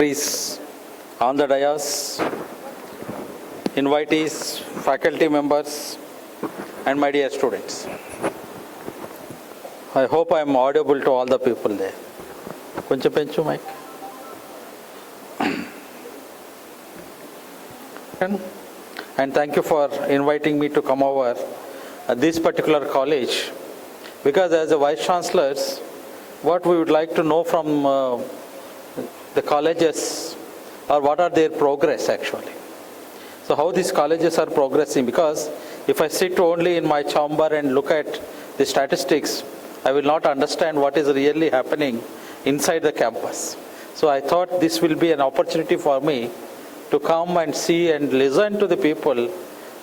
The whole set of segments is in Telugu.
Please, on the dais, invitees, faculty members, and my dear students. I hope I am audible to all the people there. Koncham penchu mic. And thank you for inviting me to come over this particular college, because as a vice chancellors, what we would like to know from the colleges, or what are their progress actually. So how these colleges are progressing, because if I sit only in my chamber and look at the statistics, I will not understand what is really happening inside the campus. So I thought this will be an opportunity for me to come and see and listen to the people,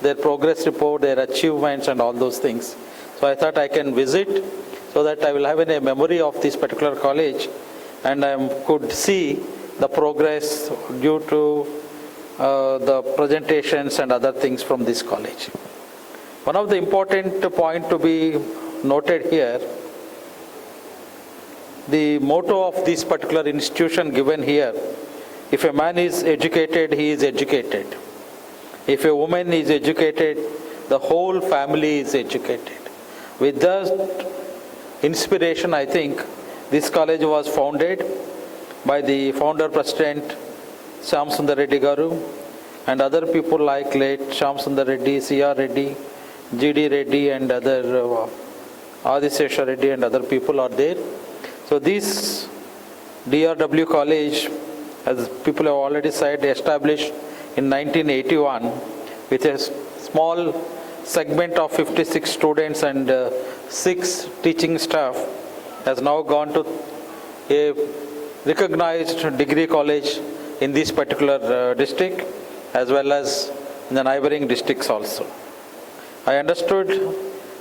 their progress report, their achievements and all those things. So I thought I can visit so that I will have a memory of this particular college, and I could see the progress due to the presentations and other things from this college. One of the important point to be noted here, the motto of this particular institution given here: if a man is educated, he is educated. If a woman is educated, the whole family is educated. With that inspiration, I think this college was founded by the founder president Shyam Sundar Reddy Garu and other people like late Shyam Sundar Reddy, C.R. Reddy, G.D. Reddy and other Adisesha Reddy and other people are there. So this DRW college, as people have already said, established in 1981 with a small segment of 56 students and 6 teaching staff, has now gone to a recognized degree college in this particular district as well as in the neighboring districts also. I understood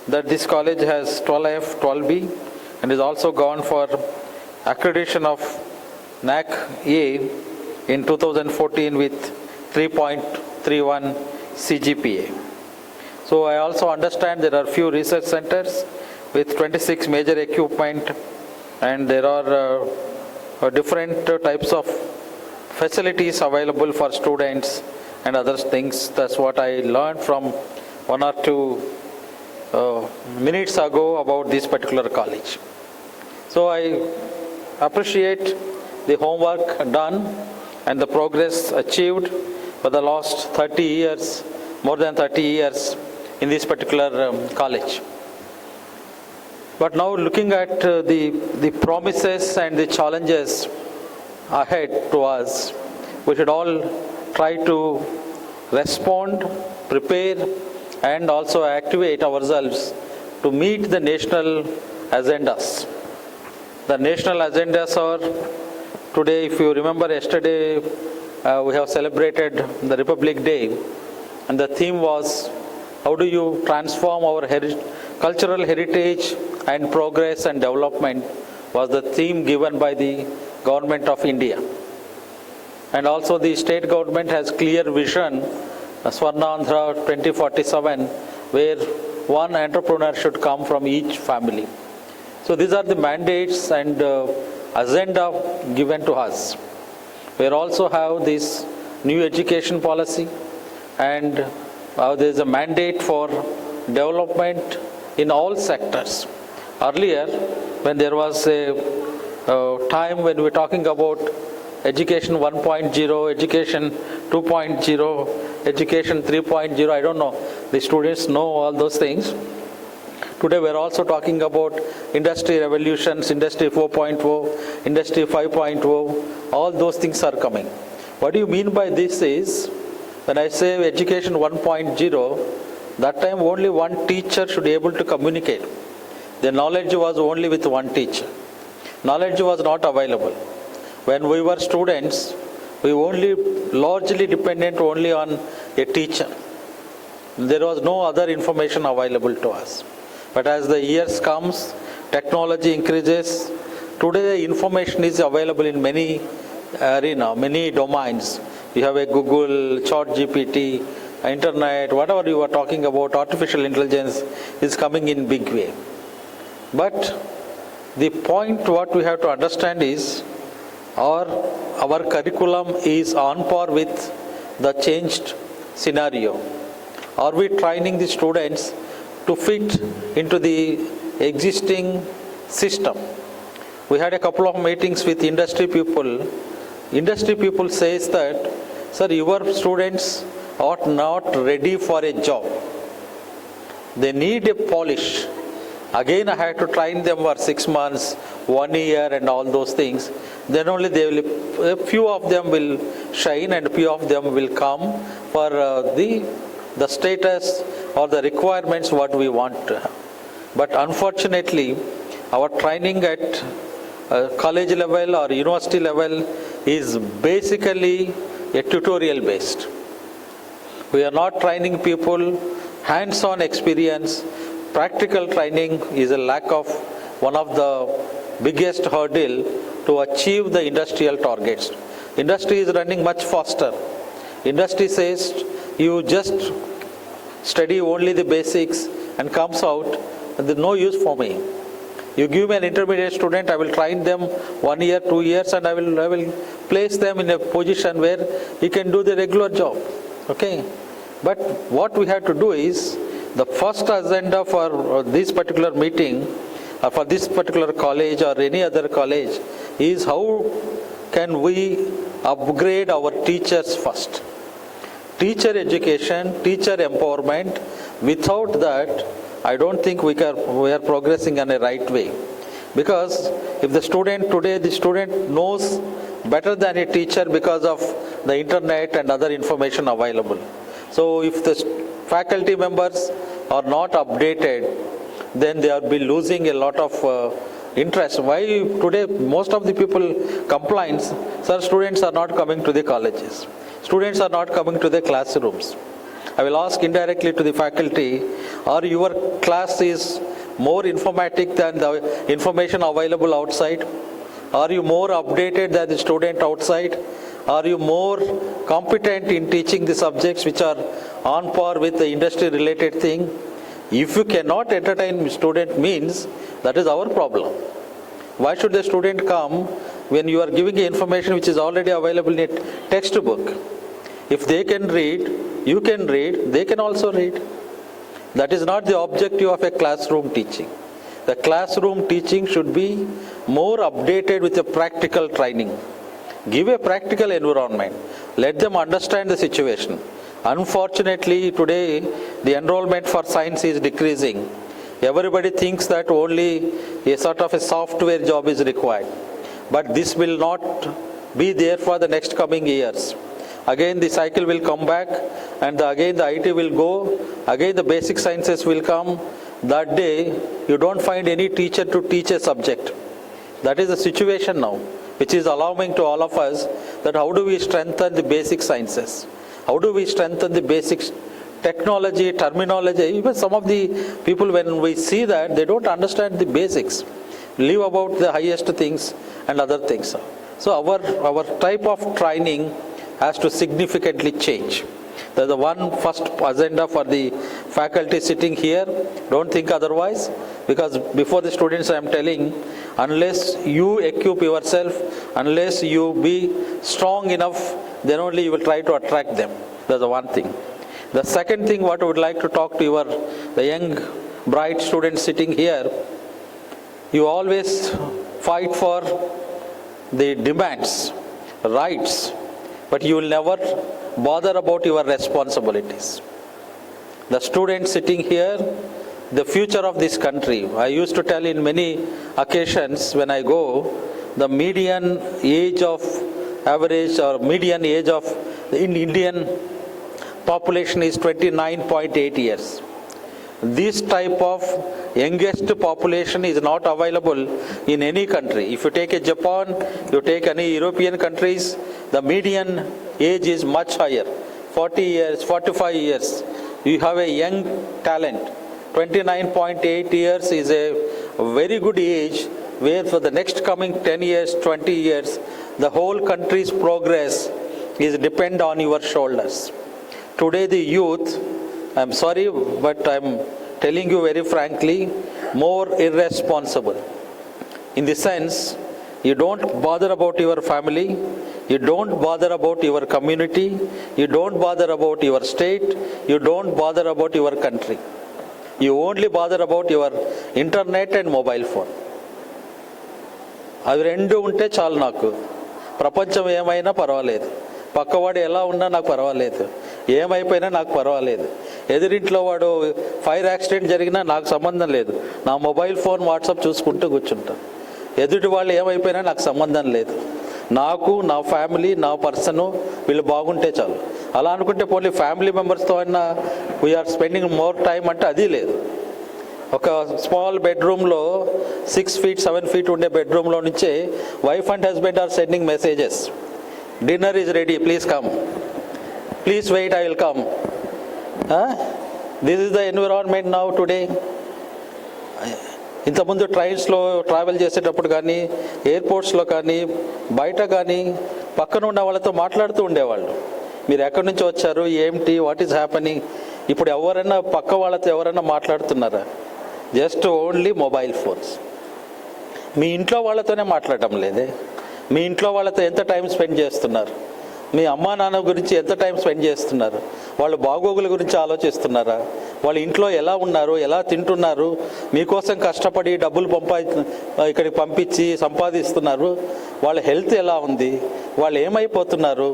that this college has 12F, 12B and is also gone for accreditation of NAC A in 2014 with 3.31 CGPA. So I also understand there are few research centers with 26 major equipment, and there are different types of facilities available for students and other things. That's what I learned from 1 or 2 minutes ago about this particular college. So I appreciate the homework done and the progress achieved for the last 30 years, more than 30 years in this particular college. But now looking at the promises and the challenges ahead to us, we should all try to respond, prepare and also activate ourselves to meet the national agendas. The national agendas are, today if you remember yesterday, we have celebrated the Republic Day, and the theme was, how do you transform our cultural heritage and progress and development, was the theme given by the Government of India. And also the state government has clear vision, Swarnandhra 2047, where one entrepreneur should come from each family. So these are the mandates and agenda given to us. We also have this new education policy, and there is a mandate for development in all sectors. Earlier, when there was a time when we were talking about education 1.0, education 2.0, education 3.0, I don't know, the students know all those things. Today we are also talking about industry revolutions, industry 4.0, industry 5.0, all those things are coming. What do you mean by this is, when I say education 1.0, that time only one teacher should be able to communicate. The knowledge was only with one teacher. Knowledge was not available. When we were students, we only largely dependent only on a teacher. There was no other information available to us. But as the years comes, technology increases. Today the information is available in many arenas, many domains. You have a Google, ChatGPT, internet, whatever you are talking about, artificial intelligence is coming in big way. But the point what we have to understand is, or our curriculum is on par with the changed scenario? Are we training the students to fit into the existing system? We had a couple of meetings with industry people. Industry people says that, sir, your students are not ready for a job. They need a polish. Again, I had to train them for 6 months, 1 year and all those things. Then only they will, a few of them will shine and a few of them will come for the status or the requirements what we want to have. But unfortunately, our training at college level or university level is basically a tutorial based. We are not training people hands-on experience. Practical training is a lack of one of the biggest hurdle to achieve the industrial targets. Industry is running much faster. Industry says you just study only the basics and comes out, and there's no use for me. You give me an intermediate student, I will train them 1 year, 2 years, and I will place them in a position where he can do the regular job. Okay? But what we have to do is, the first agenda for this particular meeting, or for this particular college or any other college, is how can we upgrade our teachers first. Teacher education, teacher empowerment. Without that, I don't think we are progressing in a right way. Because if the student knows better than a teacher because of the internet and other information available. So if the faculty members are not updated, then they will be losing a lot of interest. Why today most of the people complains, sir, students are not coming to the colleges. Students are not coming to the classrooms. I will ask indirectly to the faculty, or your class is more informatic than the information available outside? Are you more updated than the student outside? Are you more competent in teaching the subjects which are on par with the industry related thing? If you cannot entertain student means, that is our problem. Why should the student come when you are giving information which is already available in a textbook? If they can read, you can read, they can also read. That is not the objective of a classroom teaching. The classroom teaching should be more updated with a practical training. Give a practical environment. Let them understand the situation. Unfortunately, today the enrollment for science is decreasing. Everybody thinks that only a sort of a software job is required. But this will not be there for the next coming years. Again the cycle will come back, and again the IT will go, again the basic sciences will come. That day you don't find any teacher to teach a subject. That is the situation now, which is alarming to all of us, that how do we strengthen the basic sciences? How do we strengthen the basic technology, terminology? Even some of the people, when we see that, they don't understand the basics. Leave about the highest things and other things. So our type of training has to significantly change. That's the one first agenda for the faculty sitting here. Don't think otherwise, because before the students I am telling, unless you equip yourself, unless you be strong enough, then only you will try to attract them. That's the one thing. The second thing what I would like to talk to the young bright students sitting here, you always fight for the demands, rights, but you will never bother about your responsibilities. The students sitting here, the future of this country. I used to tell in many occasions when I go, the median age of average or median age of the Indian population is 29.8 years. This type of youngest population is not available in any country. If you take a Japan, you take any European countries, the median age is much higher, 40 years, 45 years. You have a young talent. 29.8 years is a very good age where for the next coming 10 years, 20 years, the whole country's progress is depend on your shoulders. Today the youth, I'm sorry, but I'm telling you very frankly, more irresponsible. In the sense, You don't bother about your family. You don't bother about your community. You don't bother about your state. You don't bother about your country. You only bother about your internet and mobile phone. అవి రెండు ఉంటే చాలు నాకు. ప్రపంచం ఏమైనా పర్వాలేదు, పక్కవాడు ఎలా ఉన్నా నాకు పర్వాలేదు, ఏమైపోయినా నాకు పర్వాలేదు, ఎదురింట్లో వాడు ఫైర్ యాక్సిడెంట్ జరిగినా నాకు సంబంధం లేదు, నా మొబైల్ ఫోన్ వాట్సాప్ చూసుకుంటూ కూర్చుంటాను. ఎదుటి వాళ్ళు ఏమైపోయినా నాకు సంబంధం లేదు, నాకు నా ఫ్యామిలీ నా పర్సను వీళ్ళు బాగుంటే చాలు. అలా అనుకుంటే పోనీ ఫ్యామిలీ మెంబర్స్తో అయినా వీఆర్ స్పెండింగ్ మోర్ టైం అంటే అది లేదు. ఒక స్మాల్ బెడ్రూమ్లో 6 feet 7 feet ఉండే బెడ్రూమ్లో నుంచే wife and husband are sending messages, dinner is ready, please come, please wait, I will come. This is the environment now today. ఇంతకుముందు ట్రైన్స్లో ట్రావెల్ చేసేటప్పుడు కానీ, ఎయిర్పోర్ట్స్లో కానీ, బయట కానీ పక్కన ఉన్న వాళ్ళతో మాట్లాడుతూ ఉండేవాళ్ళు, మీరు ఎక్కడి నుంచి వచ్చారు, ఏమిటి, వాట్ ఈజ్ హ్యాపెనింగ్. ఇప్పుడు ఎవరైనా పక్క వాళ్ళతో ఎవరైనా మాట్లాడుతున్నారా? Just only mobile phones. మీ ఇంట్లో వాళ్ళతోనే మాట్లాడటం లేదే. మీ ఇంట్లో వాళ్ళతో ఎంత టైం స్పెండ్ చేస్తున్నారు? మీ అమ్మా నాన్న గురించి ఎంత టైం స్పెండ్ చేస్తున్నారు? వాళ్ళ బాగోగుల గురించి ఆలోచిస్తున్నారా? వాళ్ళ ఇంట్లో ఎలా ఉన్నారు, ఎలా తింటున్నారు, మీకోసం కష్టపడి డబ్బులు ఇక్కడికి పంపించి సంపాదిస్తున్నారు, వాళ్ళ హెల్త్ ఎలా ఉంది, వాళ్ళు ఏమైపోతున్నారు,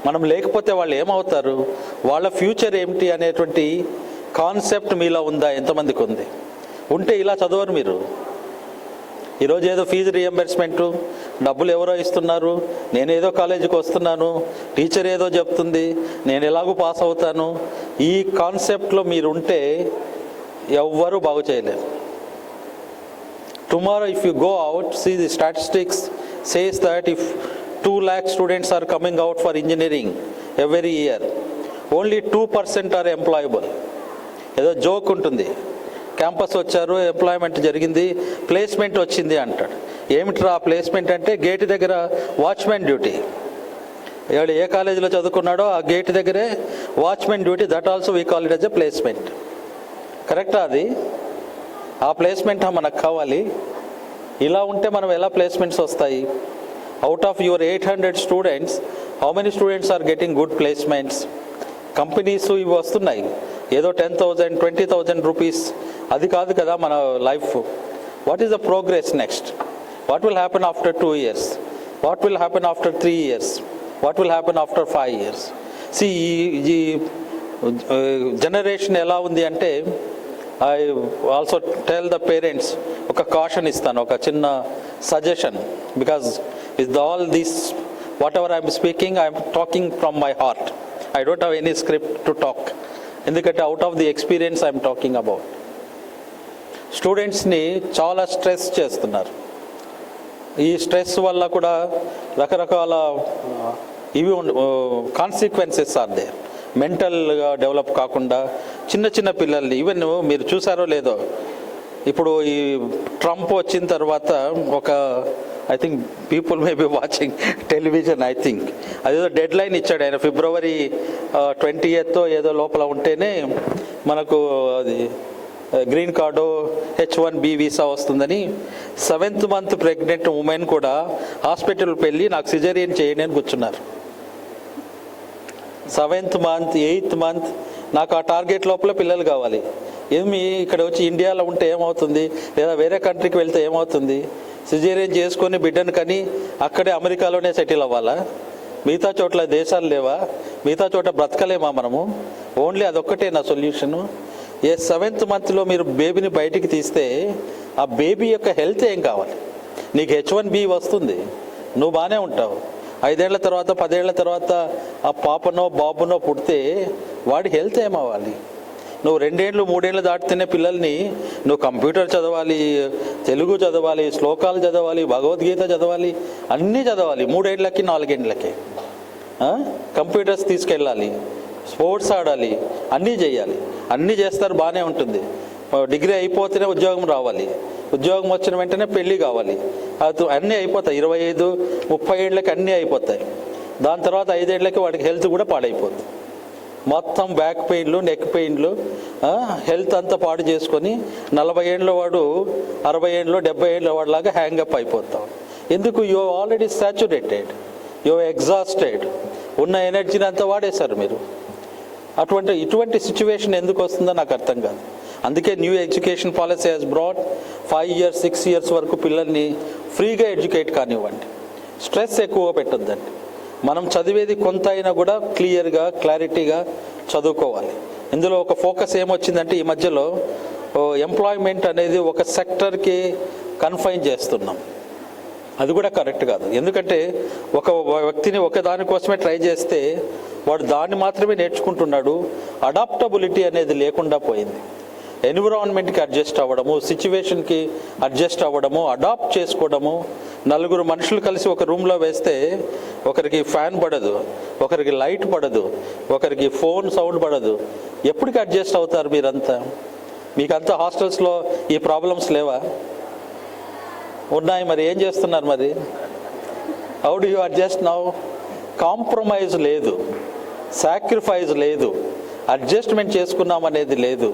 మనం లేకపోతే వాళ్ళు ఏమవుతారు, వాళ్ళ ఫ్యూచర్ ఏమిటి అనేటువంటి కాన్సెప్ట్ మీలో ఉందా? ఎంతమందికి ఉంది? ఉంటే ఇలా చదవరు మీరు. ఈరోజు ఏదో ఫీజు రియంబర్స్మెంటు, డబ్బులు ఎవరో ఇస్తున్నారు, నేనేదో కాలేజీకి వస్తున్నాను, టీచర్ ఏదో చెప్తుంది, నేను ఎలాగూ పాస్ అవుతాను, ఈ కాన్సెప్ట్లో మీరు ఉంటే ఎవ్వరూ బాగు చేయలేరు. Tomorrow if you go out, see the statistics says that if 2 lakh students are coming out for engineering every year, only 2% are employable. ఏదో జోక్ ఉంటుంది, క్యాంపస్ వచ్చారు, ఎంప్లాయ్మెంట్ జరిగింది, ప్లేస్మెంట్ వచ్చింది అంటాడు. ఏమిట్రా ప్లేస్మెంట్ అంటే గేట్ దగ్గర వాచ్మెన్ డ్యూటీ. ఎవడు ఏ కాలేజీలో చదువుకున్నాడో ఆ గేట్ దగ్గరే watchman duty, that also we call it as a placement. కరెక్టా? అది ఆ ప్లేస్మెంట్ మనకు కావాలి. ఇలా ఉంటే మనం ఎలా ప్లేస్మెంట్స్ వస్తాయి? Out of your 800 students, how many students are getting good placements? Companies ఇవి వస్తున్నాయి, ఏదో 10,000 20,000 రూపీస్, అది కాదు కదా మన life. What is the progress next? What will happen after 2 years? What will happen after 3 years? What will happen after 5 years? See ఈ జనరేషన్ ఎలా ఉంది అంటే, I also tell the parents, ఒక కాషన్ ఇస్తాను, ఒక చిన్న suggestion, because with all this whatever I am speaking, I am talking from my heart. I don't have any script to talk, ఎందుకంటే out of the experience I am talking about. స్టూడెంట్స్ని చాలా స్ట్రెస్ చేస్తున్నారు. ఈ స్ట్రెస్ వల్ల కూడా రకరకాల ఇవి కాన్సిక్వెన్సెస్ ఆర్ దేర్. మెంటల్గా డెవలప్ కాకుండా చిన్న చిన్న పిల్లల్ని, ఈవెన్ మీరు చూసారో లేదో, ఇప్పుడు ఈ ట్రంప్ వచ్చిన తర్వాత ఒక, I think people may be watching television, I think అదేదో డెడ్ లైన్ ఇచ్చాడు ఆయన, February 20th ఏదో లోపల ఉంటేనే మనకు అది గ్రీన్ కార్డు H1B వీసా వస్తుందని. 7th month ప్రెగ్నెంట్ ఉమెన్ కూడా హాస్పిటల్కి వెళ్ళి నాకు సిజేరియన్ చేయండి అని కూర్చున్నారు. 7th month 8th month నాకు ఆ టార్గెట్ లోపల పిల్లలు కావాలి. ఏమి ఇక్కడ వచ్చి ఇండియాలో ఉంటే ఏమవుతుంది, లేదా వేరే కంట్రీకి వెళ్తే ఏమవుతుంది? సిజేరియన్ చేసుకొని బిడ్డను కని అక్కడే అమెరికాలోనే సెటిల్ అవ్వాలా? మిగతా చోట్ల దేశాలు లేవా? మిగతా చోట బ్రతకలేమా మనము? ఓన్లీ అదొక్కటే నా సొల్యూషను. 7th monthలో మీరు బేబీని బయటికి తీస్తే ఆ బేబీ యొక్క హెల్త్ ఏం కావాలి? నీకు H1B వస్తుంది, నువ్వు బాగానే ఉంటావు. 5 ఏళ్ల తర్వాత 10 ఏళ్ల తర్వాత ఆ పాపనో బాబునో పుడితే వాడి హెల్త్ ఏమవ్వాలి? నువ్వు 2 ఏళ్ళు 3 ఏళ్ళు దాటితేనే పిల్లల్ని నువ్వు కంప్యూటర్ చదవాలి, తెలుగు చదవాలి, శ్లోకాలు చదవాలి, భగవద్గీత చదవాలి, అన్నీ చదవాలి. 3 ఏళ్ళకి 4 ఏళ్ళకి కంప్యూటర్స్ తీసుకెళ్ళాలి, స్పోర్ట్స్ ఆడాలి, అన్నీ చేయాలి. అన్నీ చేస్తారు, బాగానే ఉంటుంది. డిగ్రీ అయిపోతేనే ఉద్యోగం రావాలి, ఉద్యోగం వచ్చిన వెంటనే పెళ్ళి కావాలి, అది అన్నీ అయిపోతాయి. 25 30 ఏళ్ళకి అన్నీ అయిపోతాయి. దాని తర్వాత 5 ఏళ్ళకి వాడికి హెల్త్ కూడా పాడైపోతుంది. మొత్తం బ్యాక్ పెయిన్లు, నెక్ పెయిన్లు, హెల్త్ అంతా పాడు చేసుకొని 40 ఏళ్ళ వాడు 60 ఏళ్ళు 70 ఏళ్ళ వాడిలాగా హ్యాంగప్ అయిపోతాం. ఎందుకు? You already saturated, you exhausted, ఉన్న ఎనర్జీని అంతా వాడేశారు మీరు. ఇటువంటి సిచ్యువేషన్ ఎందుకు వస్తుందో నాకు అర్థం కాదు. అందుకే new education policy has brought 5 years 6 years వరకు పిల్లల్ని ఫ్రీగా ఎడ్యుకేట్ కానివ్వండి, స్ట్రెస్ ఎక్కువ పెట్టొద్దండి. మనం చదివేది కొంత అయినా కూడా క్లియర్గా క్లారిటీగా చదువుకోవాలి. ఇందులో ఒక ఫోకస్ ఏమొచ్చిందంటే ఈ మధ్యలో ఎంప్లాయ్మెంట్ అనేది ఒక సెక్టర్కి కన్ఫైన్ చేస్తున్నాం. అది కూడా కరెక్ట్ కాదు. ఎందుకంటే ఒక వ్యక్తిని ఒక దానికోసమే ట్రై చేస్తే వాడు దాన్ని మాత్రమే నేర్చుకుంటున్నాడు. అడాప్టబిలిటీ అనేది లేకుండా పోయింది. ఎన్విరాన్మెంట్కి అడ్జస్ట్ అవ్వడము, సిచ్యువేషన్కి అడ్జస్ట్ అవ్వడము, అడాప్ట్ చేసుకోవడము. 4 మనుషులు కలిసి ఒక రూమ్లో వేస్తే ఒకరికి ఫ్యాన్ పడదు, ఒకరికి లైట్ పడదు, ఒకరికి ఫోన్ సౌండ్ పడదు. ఎప్పటికి అడ్జస్ట్ అవుతారు మీరంతా? మీకంతా హాస్టల్స్లో ఈ ప్రాబ్లమ్స్ లేవా? ఉన్నాయి. మరి ఏం చేస్తున్నారు? మరి how do you adjust now? Compromise లేదు, సాక్రిఫైస్ లేదు, అడ్జస్ట్మెంట్ చేసుకున్నాం అనేది లేదు,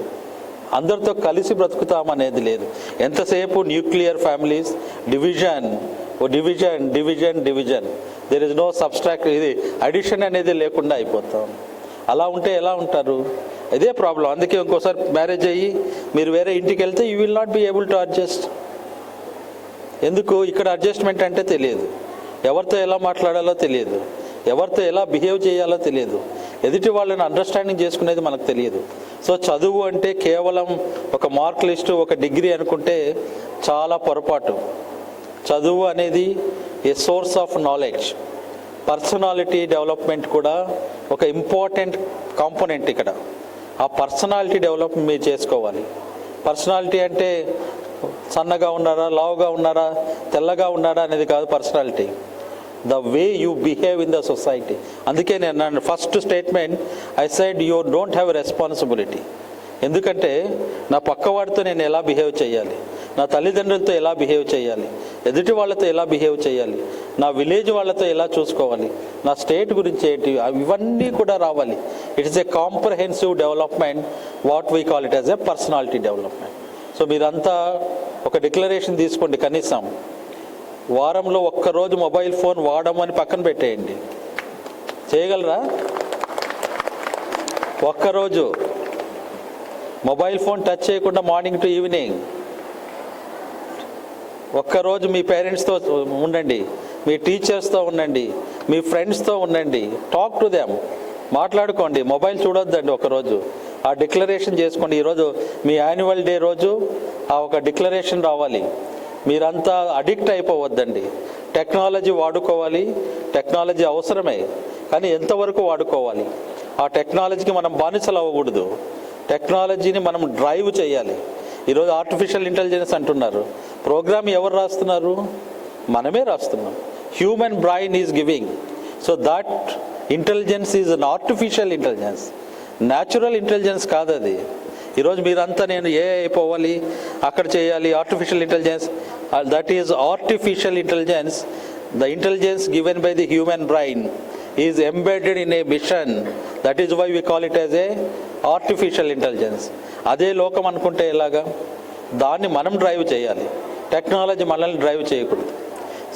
అందరితో కలిసి బ్రతుకుతాం అనేది లేదు. ఎంతసేపు nuclear families, division division division division, there is no subtract, ఇది అడిషన్ అనేది లేకుండా అయిపోతాం. అలా ఉంటే ఎలా ఉంటారు? ఇదే ప్రాబ్లం. అందుకే ఇంకోసారి మ్యారేజ్ అయ్యి మీరు వేరే ఇంటికి వెళ్తే you will not be able to adjust. ఎందుకు? ఇక్కడ అడ్జస్ట్మెంట్ అంటే తెలియదు, ఎవరితో ఎలా మాట్లాడాలో తెలియదు, ఎవరితో ఎలా బిహేవ్ చేయాలో తెలియదు, ఎదుటి వాళ్ళని అండర్స్టాండింగ్ చేసుకునేది మనకు తెలియదు. సో చదువు అంటే కేవలం ఒక మార్క్ లిస్టు, ఒక డిగ్రీ అనుకుంటే చాలా పొరపాటు. చదువు అనేది a source of knowledge. Personality development కూడా ఒక ఇంపార్టెంట్ కాంపోనెంట్ ఇక్కడ. ఆ పర్సనాలిటీ డెవలప్మెంట్ మీరు చేసుకోవాలి. పర్సనాలిటీ అంటే సన్నగా ఉన్నారా, లావుగా ఉన్నారా, తెల్లగా ఉన్నారా అనేది కాదు personality. The way you behave in the society. అందుకే నేను first statement I said you don't have responsibility. ఎందుకంటే నా పక్కవాడితో నేను ఎలా బిహేవ్ చేయాలి, నా తల్లిదండ్రులతో ఎలా బిహేవ్ చేయాలి, ఎదుటి వాళ్ళతో ఎలా బిహేవ్ చేయాలి, నా విలేజ్ వాళ్ళతో ఎలా చూసుకోవాలి, నా స్టేట్ గురించి ఏంటి, ఇవన్నీ కూడా రావాలి. It is a comprehensive development, what we call it as A personality development. So మీరంతా ఒక డిక్లరేషన్ తీసుకోండి. కనీసం వారంలో ఒక్కరోజు మొబైల్ ఫోన్ వాడమని పక్కన పెట్టేయండి. చేయగలరా? ఒక్కరోజు మొబైల్ ఫోన్ టచ్ చేయకుండా మార్నింగ్ టు ఈవినింగ్ ఒక్కరోజు మీ పేరెంట్స్తో ఉండండి, మీ టీచర్స్తో ఉండండి, మీ ఫ్రెండ్స్తో ఉండండి. టాక్ టు దెమ్, మాట్లాడుకోండి. మొబైల్ చూడొద్దండి ఒకరోజు. ఆ డిక్లరేషన్ చేసుకోండి. ఈరోజు మీ యాన్యువల్ డే రోజు ఆ ఒక డిక్లరేషన్ రావాలి. మీరంతా అడిక్ట్ అయిపోవద్దండి. టెక్నాలజీ వాడుకోవాలి, టెక్నాలజీ అవసరమే, కానీ ఎంతవరకు వాడుకోవాలి? ఆ టెక్నాలజీకి మనం బానిసలు అవ్వకూడదు. టెక్నాలజీని మనం డ్రైవ్ చేయాలి. ఈరోజు ఆర్టిఫిషియల్ ఇంటెలిజెన్స్ అంటున్నారు. ప్రోగ్రామ్ ఎవరు రాస్తున్నారు? మనమే రాస్తున్నాం. Human brain is giving. So that intelligence is an artificial intelligence, natural intelligence కాదు అది. ఈరోజు మీరంతా నేను ఏ అయిపోవాలి, అక్కడ చేయాలి, artificial intelligence, that is artificial intelligence. The intelligence given by the human brain is embedded in a machine. That is why we call it as a artificial intelligence. అదే లోకం అనుకుంటే ఎలాగా? దాన్ని మనం డ్రైవ్ చేయాలి, టెక్నాలజీ మనల్ని డ్రైవ్ చేయకూడదు.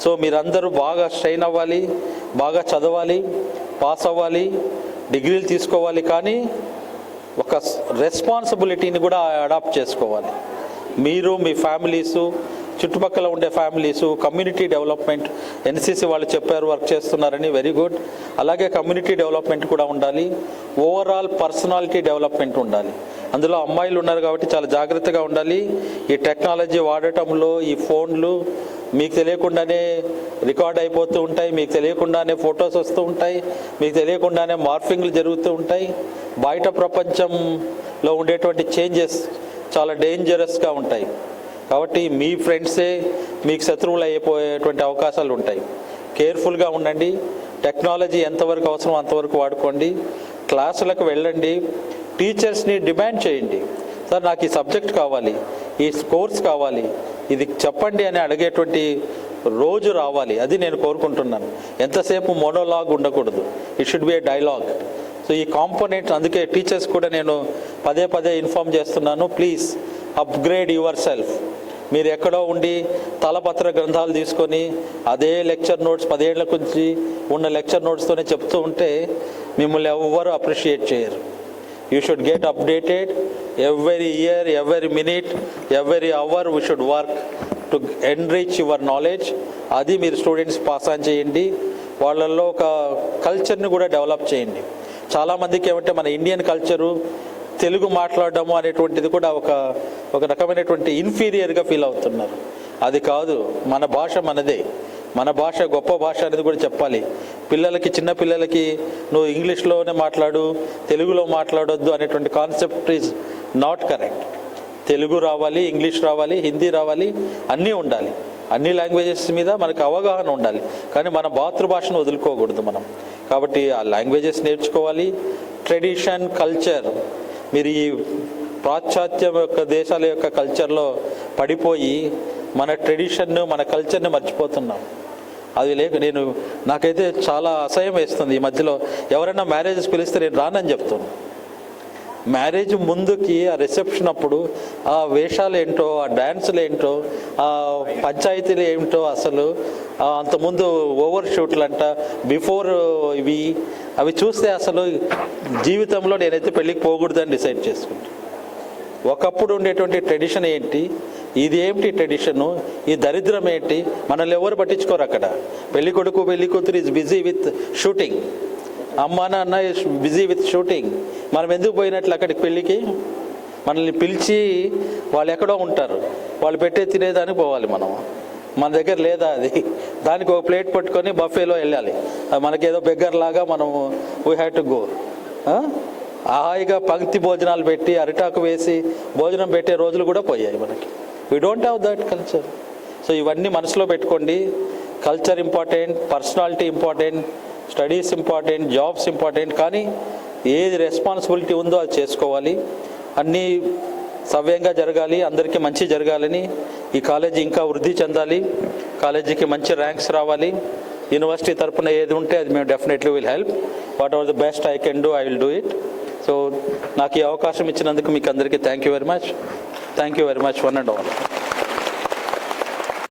సో మీరందరూ బాగా స్ట్రెయిన్ అవ్వాలి, బాగా చదవాలి, పాస్ అవ్వాలి, డిగ్రీలు తీసుకోవాలి, కానీ ఒక రెస్పాన్సిబిలిటీని కూడా అడాప్ట్ చేసుకోవాలి. మీరు, మీ ఫ్యామిలీసు, చుట్టుపక్కల ఉండే ఫ్యామిలీసు, కమ్యూనిటీ డెవలప్మెంట్, ఎన్సీసీ వాళ్ళు చెప్పారు వర్క్ చేస్తున్నారని, వెరీ గుడ్. అలాగే కమ్యూనిటీ డెవలప్మెంట్ కూడా ఉండాలి. ఓవరాల్ పర్సనాలిటీ డెవలప్మెంట్ ఉండాలి. అందులో అమ్మాయిలు ఉన్నారు కాబట్టి చాలా జాగ్రత్తగా ఉండాలి. ఈ టెక్నాలజీ వాడటంలో ఈ ఫోన్లు మీకు తెలియకుండానే రికార్డ్ అయిపోతూ ఉంటాయి, మీకు తెలియకుండానే ఫొటోస్ వస్తూ ఉంటాయి, మీకు తెలియకుండానే మార్ఫింగ్లు జరుగుతూ ఉంటాయి. బయట ప్రపంచంలో ఉండేటువంటి చేంజెస్ చాలా డేంజరస్గా ఉంటాయి. కాబట్టి మీ ఫ్రెండ్సే మీకు శత్రువులు అయిపోయేటువంటి అవకాశాలు ఉంటాయి. కేర్ఫుల్గా ఉండండి. టెక్నాలజీ ఎంతవరకు అవసరం అంతవరకు వాడుకోండి. క్లాసులకు వెళ్ళండి, టీచర్స్ని డిమాండ్ చేయండి. సార్ నాకు ఈ సబ్జెక్ట్ కావాలి, ఈ కోర్స్ కావాలి, ఇది చెప్పండి అని అడిగేటువంటి రోజు రావాలి. అది నేను కోరుకుంటున్నాను. ఎంతసేపు మోనోలాగ్ ఉండకూడదు, it should be A dialogue. So ఈ కాంపోనెంట్, అందుకే టీచర్స్ కూడా నేను పదే పదే ఇన్ఫార్మ్ చేస్తున్నాను, ప్లీజ్ అప్గ్రేడ్ యువర్ సెల్ఫ్. మీరు ఎక్కడో ఉండి తాళపత్ర గ్రంథాలు తీసుకొని అదే లెక్చర్ నోట్స్ 10 ఏళ్ల నుంచి ఉన్న లెక్చర్ నోట్స్తోనే చెప్తూ ఉంటే మిమ్మల్ని ఎవ్వరు అప్రిషియేట్ చేయరు. You should get updated every year, every minute, every hour we should work to enrich your knowledge. అది మీరు స్టూడెంట్స్ పాస్ ఆన్ చేయండి. వాళ్ళల్లో ఒక కల్చర్ని కూడా డెవలప్ చేయండి. చాలామందికి ఏమంటే మన ఇండియన్ కల్చరు తెలుగు మాట్లాడడము అనేటువంటిది కూడా ఒక రకమైనటువంటి ఇన్ఫీరియర్గా ఫీల్ అవుతున్నారు. అది కాదు, మన భాష మనదే, మన భాష గొప్ప భాష అనేది కూడా చెప్పాలి. పిల్లలకి, చిన్న పిల్లలకి నువ్వు ఇంగ్లీష్లోనే మాట్లాడు, తెలుగులో మాట్లాడొద్దు అనేటువంటి concept is not correct. Telugu రావాలి, ఇంగ్లీష్ రావాలి, హిందీ రావాలి, అన్నీ ఉండాలి. అన్ని లాంగ్వేజెస్ మీద మనకు అవగాహన ఉండాలి. కానీ మన మాతృభాషను వదులుకోకూడదు మనం. కాబట్టి ఆ లాంగ్వేజెస్ నేర్చుకోవాలి. ట్రెడిషన్, కల్చర్, మీరు ఈ పాశ్చాత్య యొక్క దేశాల యొక్క కల్చర్లో పడిపోయి మన ట్రెడిషన్ను, మన కల్చర్ని మర్చిపోతున్నాం. అది నాకైతే చాలా అసహ్యం వేస్తుంది. ఈ మధ్యలో ఎవరైనా మ్యారేజెస్ పిలిస్తే నేను రానని చెప్తున్నాను. మ్యారేజ్ ముందుకి ఆ రిసెప్షన్ అప్పుడు ఆ వేషాలు ఏంటో, ఆ డ్యాన్సులు ఏంటో, ఆ పంచాయతీలు ఏమిటో, అసలు అంతకుముందు ఓవర్ షూట్లు అంట, బిఫోర్ అవి చూస్తే అసలు జీవితంలో నేనైతే పెళ్ళికి పోకూడదని డిసైడ్ చేసుకుంటాను. ఒకప్పుడు ఉండేటువంటి ట్రెడిషన్ ఏంటి, ఇది ఏమిటి ట్రెడిషను, ఈ దరిద్రం ఏంటి, మనల్ని ఎవరు పట్టించుకోరు. అక్కడ పెళ్లి కొడుకు, పెళ్లి కూతురు ఈజ్ బిజీ విత్ షూటింగ్, అమ్మ నాన్న ఈజ్ బిజీ విత్ షూటింగ్. మనం ఎందుకు పోయినట్లు అక్కడికి పెళ్ళికి? మనల్ని పిలిచి వాళ్ళు ఎక్కడో ఉంటారు, వాళ్ళు పెట్టే తినేదానికి పోవాలి మనం. మన దగ్గర లేదా అది, దానికి ఒక ప్లేట్ పట్టుకొని బఫేలో వెళ్ళాలి. మనకేదో బెగ్గర్ లాగా మనం వీ హ్యావ్ టు గో. హాయిగా పంక్తి భోజనాలు పెట్టి అరిటాకు వేసి భోజనం పెట్టే రోజులు కూడా పోయాయి మనకి. We don't have that culture. So ఇవన్నీ మనసులో పెట్టుకోండి. Culture important, personality important, studies important, jobs important. కానీ ఏది రెస్పాన్సిబిలిటీ ఉందో అది చేసుకోవాలి. అన్నీ సవ్యంగా జరగాలి, అందరికీ మంచి జరగాలని. ఈ కాలేజీ ఇంకా వృద్ధి చెందాలి, కాలేజీకి మంచి ర్యాంక్స్ రావాలి. యూనివర్సిటీ తరఫున ఏది ఉంటే అది మేము definitely will help. What ever the best I can do, I will do it. So నాకు ఈ అవకాశం ఇచ్చినందుకు మీకు అందరికీ thank you very much. Thank you very much, one and all.